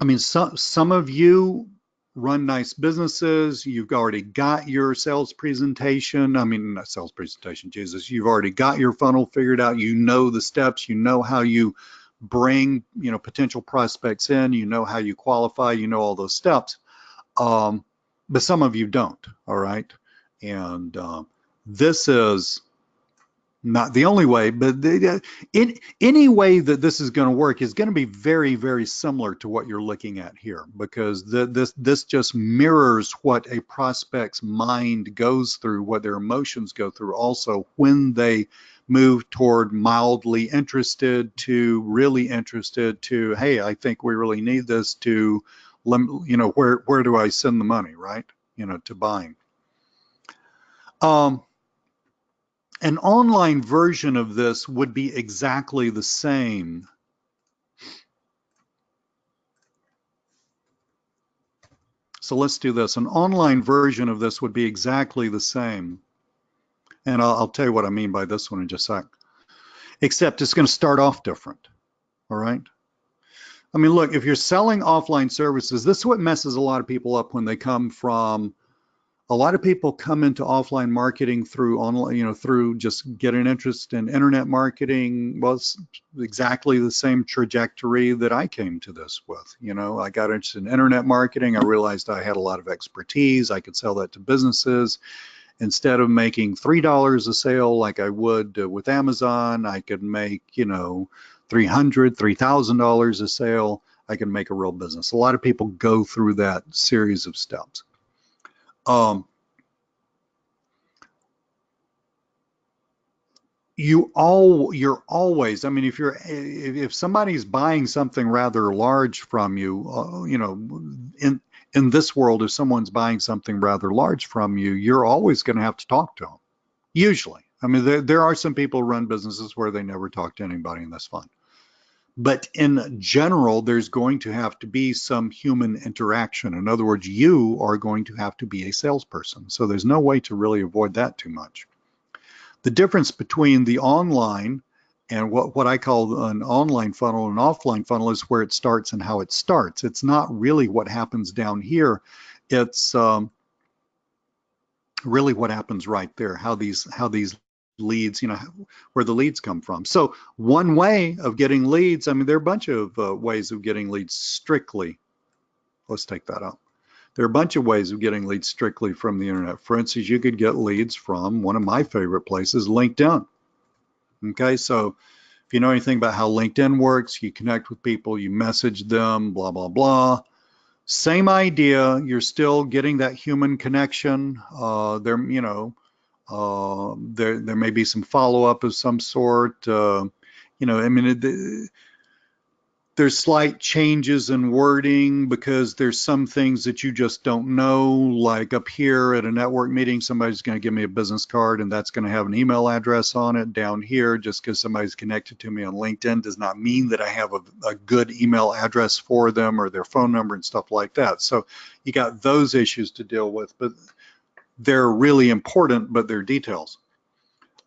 mean, some of you run nice businesses. You've already got your sales presentation. I mean, not sales presentation, Jesus. You've already got your funnel figured out. You know the steps. You know how you bring, potential prospects in. You know how you qualify. You know all those steps. But some of you don't. All right. And this is not the only way, but in any way that this is going to work is going to be very, very similar to what you're looking at here, because this just mirrors what a prospect's mind goes through, what their emotions go through also when they move toward mildly interested to really interested to, hey, I think we really need this, to, where do I send the money, right? To buying. An online version of this would be exactly the same. So let's do this. An online version of this would be exactly the same. And I'll tell you what I mean by this one in just a sec. Except it's going to start off different. All right? I mean, look, if you're selling offline services, this is what messes a lot of people up when they come from. A lot of people come into offline marketing through online, through just get an interest in internet marketing. Well, it's exactly the same trajectory that I came to this with. I got interested in internet marketing. I realized I had a lot of expertise. I could sell that to businesses. Instead of making $3 a sale like I would with Amazon, I could make, $300, $3,000 a sale. I can make a real business. A lot of people go through that series of steps. You're always, I mean, if somebody's buying something rather large from you, in this world, if someone's buying something rather large from you, you're always going to have to talk to them. Usually, I mean, there are some people who run businesses where they never talk to anybody, and that's fine. But in general, there's going to have to be some human interaction. In other words, you are going to have to be a salesperson. So there's no way to really avoid that too much. The difference between the online and what I call an online funnel and an offline funnel is where it starts and how it starts. It's not really what happens down here. It's really what happens right there, how these leads, where the leads come from. So one way of getting leads, I mean, there are a bunch of ways of getting leads strictly. Let's take that out. There are a bunch of ways of getting leads strictly from the internet. For instance, you could get leads from one of my favorite places, LinkedIn. Okay, so if you know anything about how LinkedIn works, you connect with people, you message them, blah, blah, blah. Same idea, you're still getting that human connection. There may be some follow-up of some sort. I mean, There's slight changes in wording because there's some things that you just don't know. Like up here at a network meeting, somebody's going to give me a business card and that's going to have an email address on it. Down here, just because somebody's connected to me on LinkedIn does not mean that I have a good email address for them or their phone number and stuff like that. So you got those issues to deal with, but they're really important, but they're details.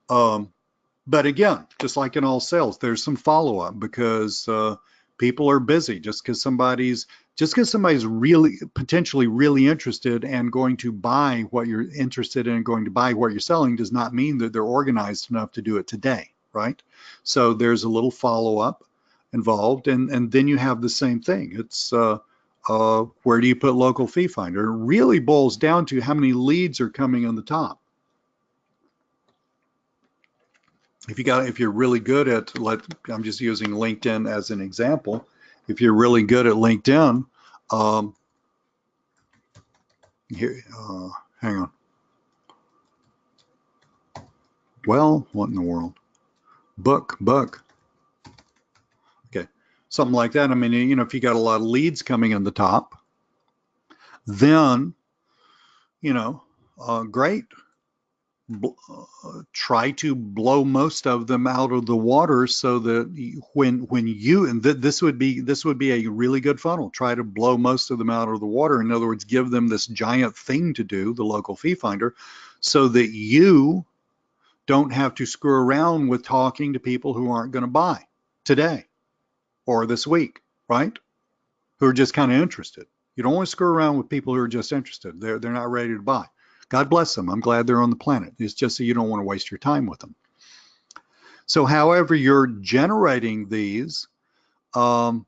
But again, just like in all sales, there's some follow-up because people are busy. Just because somebody's really potentially really interested and going to buy what you're interested in, going to buy what you're selling, does not mean that they're organized enough to do it today, right? So there's a little follow-up involved, and then you have the same thing. It's where do you put local fee finder? It really boils down to how many leads are coming on the top. If you're really good at, I'm just using LinkedIn as an example. If you're really good at LinkedIn, here, hang on. Well, what in the world? Book. Okay, something like that. I mean, you know, if you got a lot of leads coming in the top, then, you know, great. Try to blow most of them out of the water so that when you, and this would be a really good funnel. Try to blow most of them out of the water. In other words, give them this giant thing to do, the local fee finder, so that you don't have to screw around with talking to people who aren't going to buy today or this week, right? Who are just kind of interested. You don't want to screw around with people who are just interested. They're not ready to buy. God bless them. I'm glad they're on the planet. It's just that you don't want to waste your time with them. So however you're generating these, if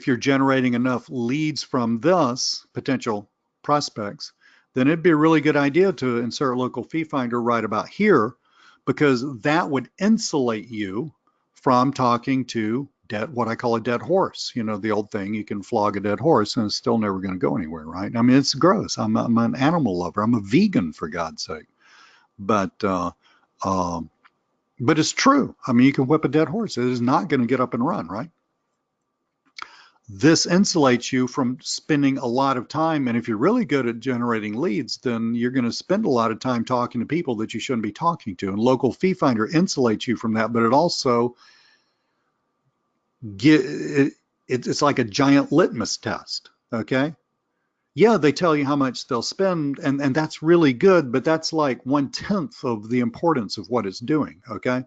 you're generating enough leads from this potential prospects, then it'd be a really good idea to insert local fee finder right about here, because that would insulate you from talking to what I call a dead horse. You know, the old thing, you can flog a dead horse and it's still never going to go anywhere, right? I mean, it's gross. I'm an animal lover. I'm a vegan, for God's sake. But it's true. I mean, you can whip a dead horse. It is not going to get up and run, right? This insulates you from spending a lot of time. And if you're really good at generating leads, then you're going to spend a lot of time talking to people that you shouldn't be talking to. And local fee finder insulates you from that, but it also it's like a giant litmus test. Okay, yeah, they tell you how much they'll spend, and that's really good, but that's like 1/10 of the importance of what it's doing. Okay,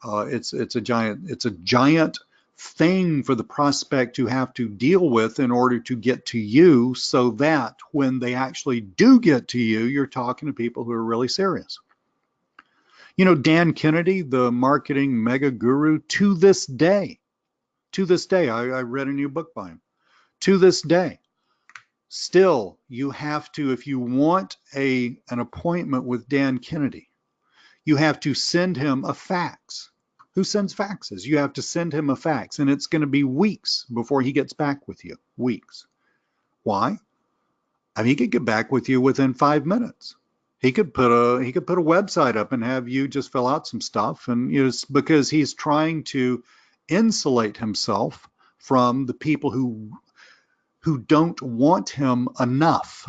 it's a giant thing for the prospect to have to deal with in order to get to you, so that when they actually do get to you, you're talking to people who are really serious. You know, Dan Kennedy, the marketing mega guru, to this day, I read a new book by him. To this day, still, you have to, if you want an appointment with Dan Kennedy, you have to send him a fax. Who sends faxes? You have to send him a fax, and it's going to be weeks before he gets back with you. Weeks. Why? I mean, he could get back with you within 5 minutes. He could put a website up and have you just fill out some stuff, and you know, it's because he's trying to insulate himself from the people who don't want him enough.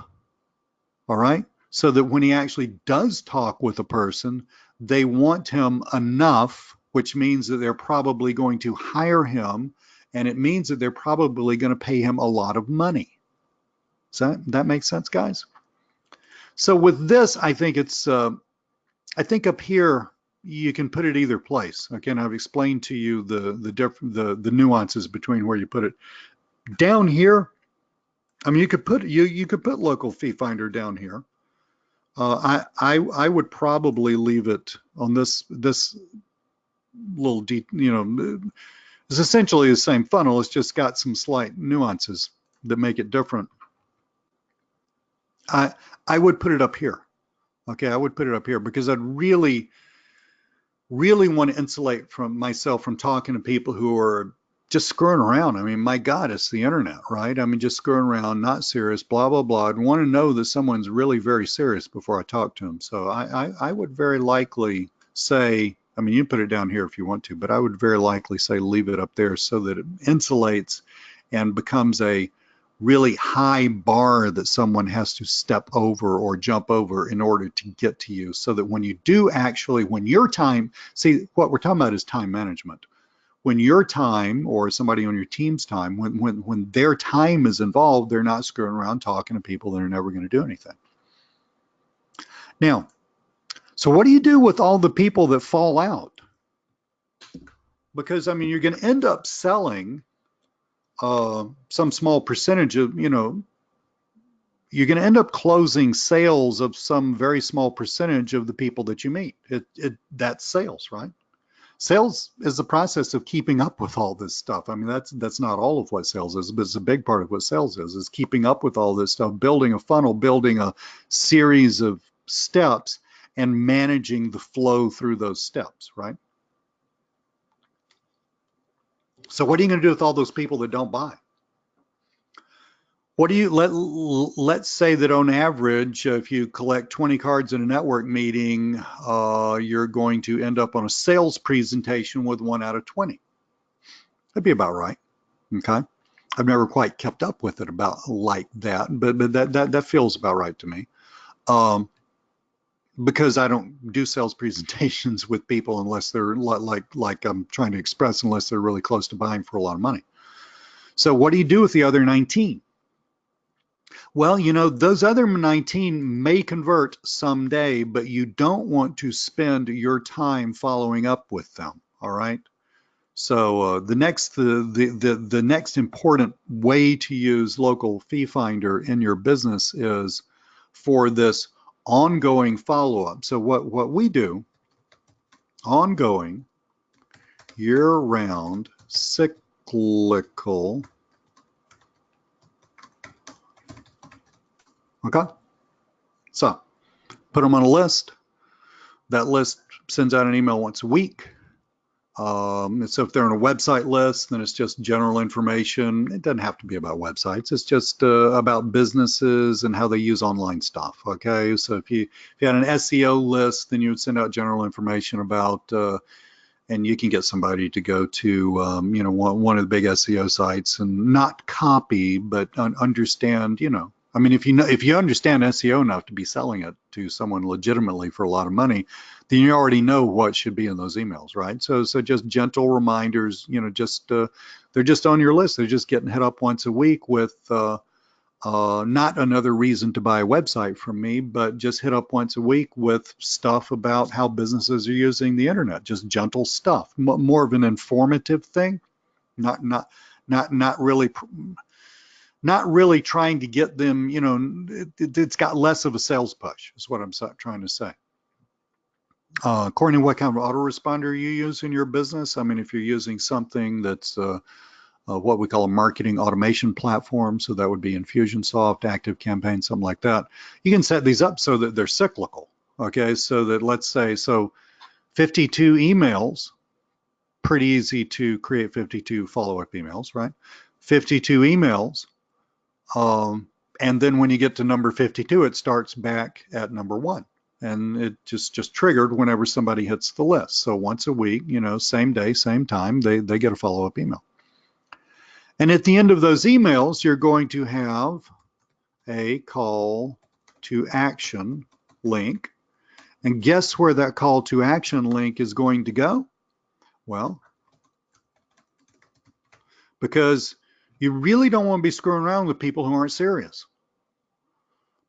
All right? So that when he actually does talk with a person, they want him enough, which means that they're probably going to hire him, and it means that they're probably going to pay him a lot of money. Does that make sense, guys? So with this, I think it's I think up here you can put it either place. Again, I've explained to you the nuances between where you put it. Down here, I mean, you could put local fee finder down here. I would probably leave it on this little, you know, it's essentially the same funnel. It's just got some slight nuances that make it different. I would put it up here. Okay, I would put it up here because I'd really want to insulate myself from talking to people who are just screwing around. I mean, my God, it's the internet, right? I mean, just screwing around, not serious, blah, blah, blah. I'd want to know that someone's really very serious before I talk to them. So I would very likely say I mean, you can put it down here if you want to, but I would very likely say leave it up there so that it insulates and becomes a really high bar that someone has to step over or jump over in order to get to you, so that when you do actually, when your time, see, what we're talking about is time management. When your time or somebody on your team's time, when their time is involved, they're not screwing around talking to people that are never going to do anything. Now, so what do you do with all the people that fall out? Because, I mean, you're going to end up selling some small percentage of, you know, you're going to end up closing sales of some very small percentage of the people that you meet. That's sales, right? Sales is the process of keeping up with all this stuff. I mean, that's not all of what sales is, but it's a big part of what sales is keeping up with all this stuff, building a funnel, building a series of steps, and managing the flow through those steps, right? So what are you going to do with all those people that don't buy? What do you, let's say that on average, if you collect 20 cards in a network meeting, you're going to end up on a sales presentation with 1 out of 20. That'd be about right, okay? I've never quite kept up with it about like that, but that feels about right to me. Because I don't do sales presentations with people unless they're like I'm trying to express, unless they're really close to buying for a lot of money. So what do you do with the other 19? Well, you know, those other 19 may convert someday, but you don't want to spend your time following up with them, all right? So the next important way to use Local Fee Finder in your business is for this ongoing follow-up. So what we do, ongoing, year-round, cyclical, okay? So put them on a list. That list sends out an email once a week. So if they're on a website list, then it's just general information. It doesn't have to be about websites. It's just about businesses and how they use online stuff. Okay, so if you had an SEO list, then you would send out general information about, and you can get somebody to go to you know, one of the big SEO sites and not copy, but understand, you know. I mean, if you understand SEO enough to be selling it to someone legitimately for a lot of money, then you already know what should be in those emails, right? So just gentle reminders, you know, just they're just on your list. They're just getting hit up once a week with not another reason to buy a website from me, but just hit up once a week with stuff about how businesses are using the internet. Just gentle stuff, more of an informative thing, not really. Not really trying to get them, you know, it's got less of a sales push, is what I'm trying to say. Courtney, what kind of autoresponder you use in your business? I mean, if you're using something that's what we call a marketing automation platform, so that would be Infusionsoft, ActiveCampaign, something like that. You can set these up so that they're cyclical, okay? So that, let's say, so 52 emails, pretty easy to create 52 follow-up emails, right? 52 emails. And then when you get to number 52, it starts back at number 1. And it just triggered whenever somebody hits the list. So once a week, you know, same day, same time, they get a follow-up email. And at the end of those emails, you're going to have a call to action link. And guess where that call to action link is going to go? Well, because you really don't want to be screwing around with people who aren't serious.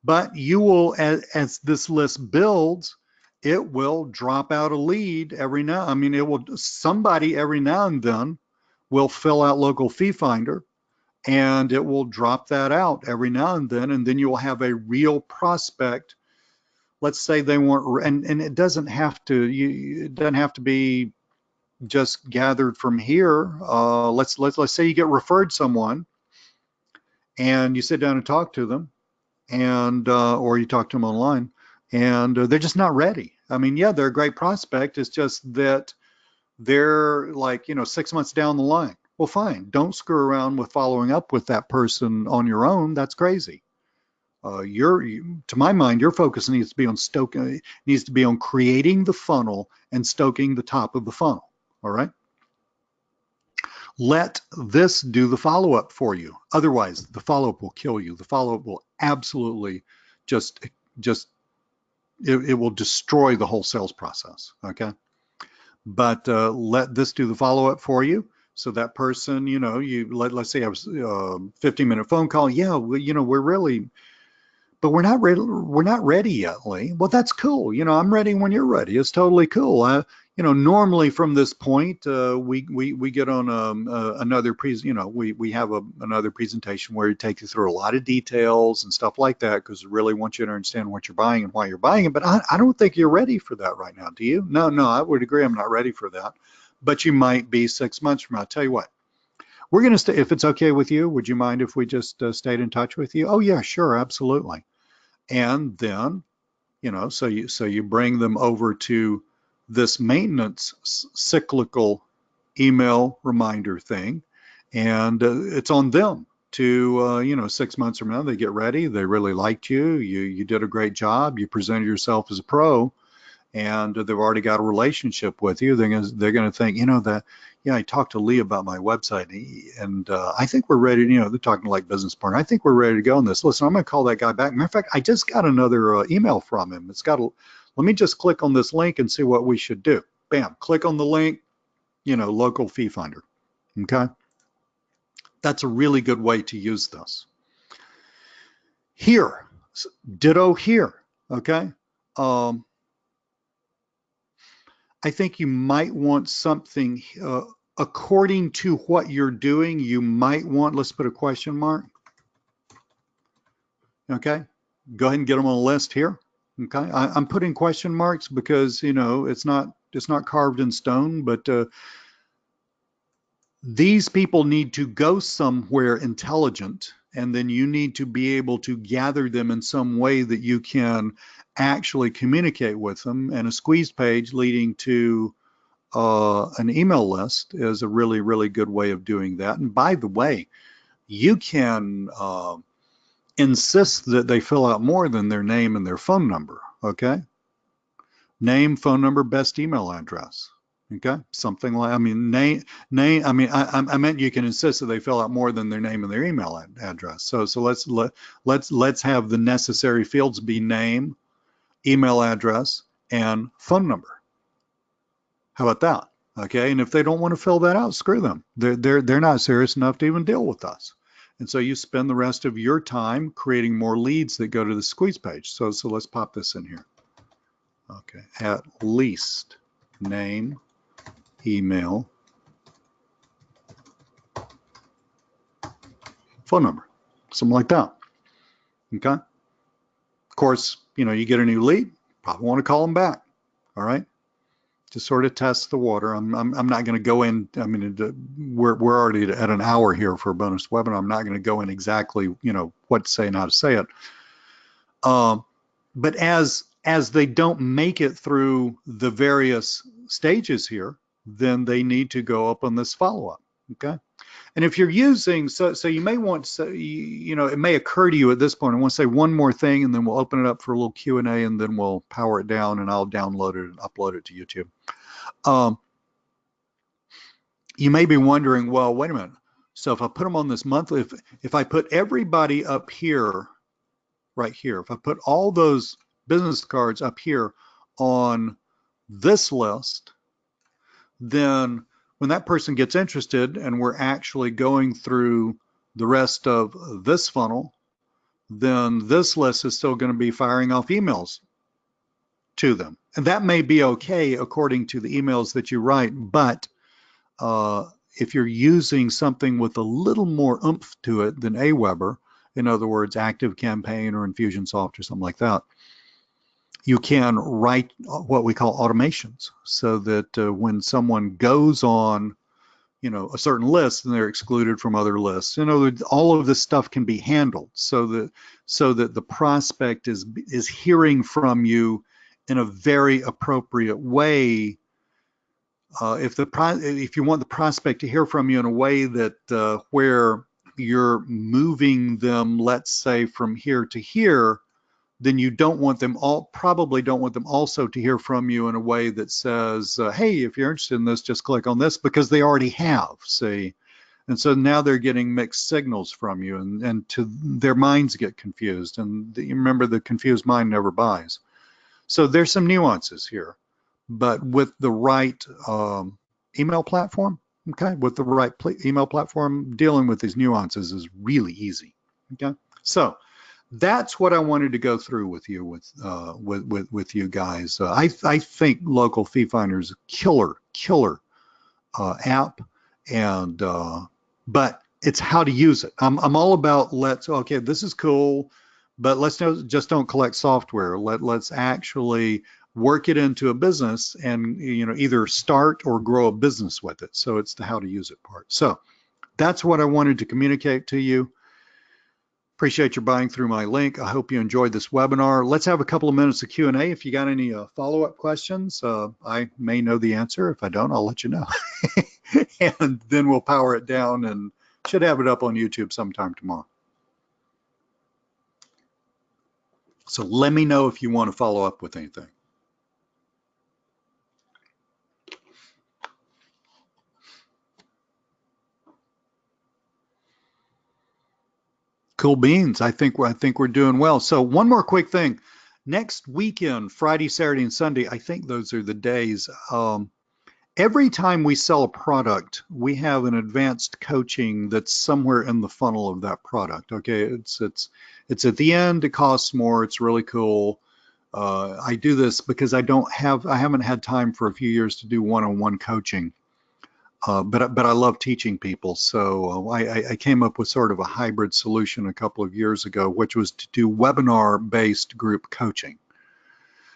But you will, as this list builds, it will drop out a lead every now. I mean, somebody every now and then will fill out Local Fee Finder, and it will drop that out every now and then you will have a real prospect. Let's say they weren't, and it doesn't have to. It doesn't have to be just gathered from here. Let's say you get referred someone, and you sit down and talk to them, and or you talk to them online, and they're just not ready. I mean, yeah, they're a great prospect. It's just that they're like, you know, 6 months down the line. Well, fine. Don't screw around with following up with that person on your own. That's crazy. To my mind, your focus needs to be on stoking, needs to be on creating the funnel and stoking the top of the funnel. All right. Let this do the follow-up for you. Otherwise, the follow-up will kill you. The follow-up will absolutely just it will destroy the whole sales process. Okay. But let this do the follow-up for you. So that person, you know, let's say I was 15-minute phone call. Yeah, we're really, but we're not ready. We're not ready yet, Lee. Well, that's cool. I'm ready when you're ready. It's totally cool. Normally from this point, we get on another we have another presentation where we take you through a lot of details and stuff like that, because we really want you to understand what you're buying and why you're buying it. But I don't think you're ready for that right now. Do you? No, I would agree. I'm not ready for that. But you might be 6 months from now. I'll tell you what. We're going to stay. If it's okay with you, would you mind if we just stayed in touch with you? Oh yeah, sure, absolutely. And then, so you bring them over to this maintenance cyclical email reminder thing, and it's on them to 6 months from now, they get ready, they really liked you did a great job, you presented yourself as a pro, and they've already got a relationship with you. They're going to think, I talked to Lee about my website, and I think we're ready. They're talking like business partner. I think we're ready to go on this. Listen, I'm going to call that guy back. Matter of fact, I just got another email from him. Let me just click on this link and see what we should do. Bam, click on the link, local fee finder. Okay. That's a really good way to use this. Here, ditto here. Okay. I think you might want something according to what you're doing. You might want, let's put a question mark. Okay, go ahead and get them on a list here. Okay, I'm putting question marks because it's not carved in stone, but these people need to go somewhere intelligent, and then you need to be able to gather them in some way that you can actually communicate with them. And a squeeze page leading to an email list is a really, really good way of doing that. And by the way, you can insist that they fill out more than their name and their phone number. Okay, name, phone number, best email address. Okay, something like, I meant you can insist that they fill out more than their name and their email address. So let's have the necessary fields be name, email address, and phone number. How about that? Okay, and if they don't want to fill that out, screw them. They're not serious enough to even deal with us. And so you spend the rest of your time creating more leads that go to the squeeze page. So let's pop this in here. Okay, at least name, email, phone number, something like that. Okay. Of course, you get a new lead, probably want to call them back. All right. To sort of test the water. I'm not going to go in. I mean, we're already at an hour here for a bonus webinar. I'm not going to go in exactly, what to say and how to say it. But as they don't make it through the various stages here, then they need to go up on this follow-up. Okay. And if you're using, so you may want to, it may occur to you at this point, I want to say one more thing, and then we'll open it up for a little Q&A, and then we'll power it down, and I'll download it and upload it to YouTube. You may be wondering, well, wait a minute. So if I put them on this monthly, if I put everybody up here, right here, if I put all those business cards up here on this list, then when that person gets interested and we're actually going through the rest of this funnel, then this list is still going to be firing off emails to them. And that may be okay according to the emails that you write, but if you're using something with a little more oomph to it than Aweber, in other words, ActiveCampaign or Infusionsoft or something like that, you can write what we call automations, so that when someone goes on, a certain list, and they're excluded from other lists. All of this stuff can be handled so that the prospect is hearing from you in a very appropriate way. If you want the prospect to hear from you in a way that where you're moving them, let's say, from here to here, then you don't want them probably don't want them also to hear from you in a way that says, hey, if you're interested in this, just click on this, because they already have, see? And so now they're getting mixed signals from you, and to their minds get confused. And you remember, the confused mind never buys. So there's some nuances here, but with the right email platform, okay, with the right email platform, dealing with these nuances is really easy. Okay, so that's what I wanted to go through with you, with you guys. I think Local Fee Finder is a killer app, and but it's how to use it. I'm all about okay, this is cool, but let's just don't collect software. Let's actually work it into a business, and either start or grow a business with it. So it's the how to use it part. So that's what I wanted to communicate to you. Appreciate your buying through my link. I hope you enjoyed this webinar. Let's have a couple of minutes of Q&A. If you got any follow-up questions, I may know the answer. If I don't, I'll let you know. And then we'll power it down, and should have it up on YouTube sometime tomorrow. So let me know if you want to follow up with anything. Cool beans. I think we're doing well. So one more quick thing. Next weekend, Friday, Saturday, and Sunday, I think those are the days. Every time we sell a product, we have an advanced coaching that's somewhere in the funnel of that product. Okay, it's at the end. It costs more. It's really cool. I do this because I haven't had time for a few years to do one-on-one coaching. But I love teaching people, so I came up with sort of a hybrid solution a couple of years ago, which was to do webinar-based group coaching.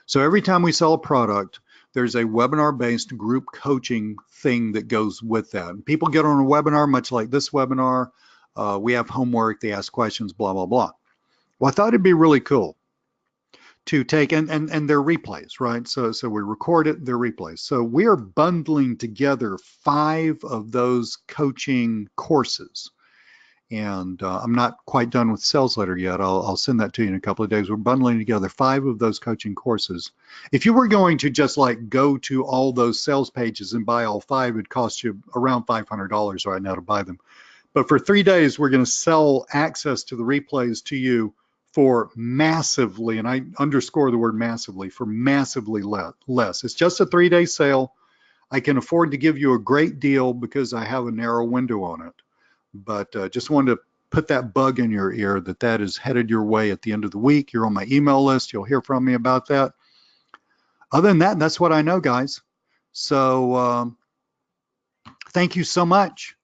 So every time we sell a product, there's a webinar-based group coaching thing that goes with that. And people get on a webinar, much like this webinar. We have homework, they ask questions, blah, blah, blah. Well, I thought it'd be really cool to take, and they're replays, right? So we record it, they're replays. So we are bundling together 5 of those coaching courses. And I'm not quite done with sales letter yet. I'll send that to you in a couple of days. We're bundling together 5 of those coaching courses. If you were going to just like go to all those sales pages and buy all 5, it'd cost you around $500 right now to buy them. But for 3 days, we're going to sell access to the replays to you for massively, and I underscore the word massively, for massively less. It's just a 3-day sale. I can afford to give you a great deal because I have a narrow window on it. But just wanted to put that bug in your ear that is headed your way at the end of the week. You're on my email list. You'll hear from me about that. Other than that, that's what I know, guys. So thank you so much.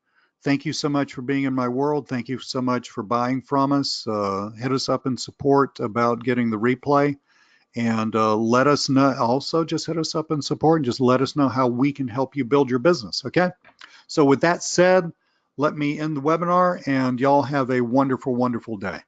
Thank you so much for being in my world. Thank you so much for buying from us. Hit us up in support about getting the replay, and let us know. Also, just hit us up in support and just let us know how we can help you build your business, okay? So with that said, let me end the webinar, and y'all have a wonderful, wonderful day.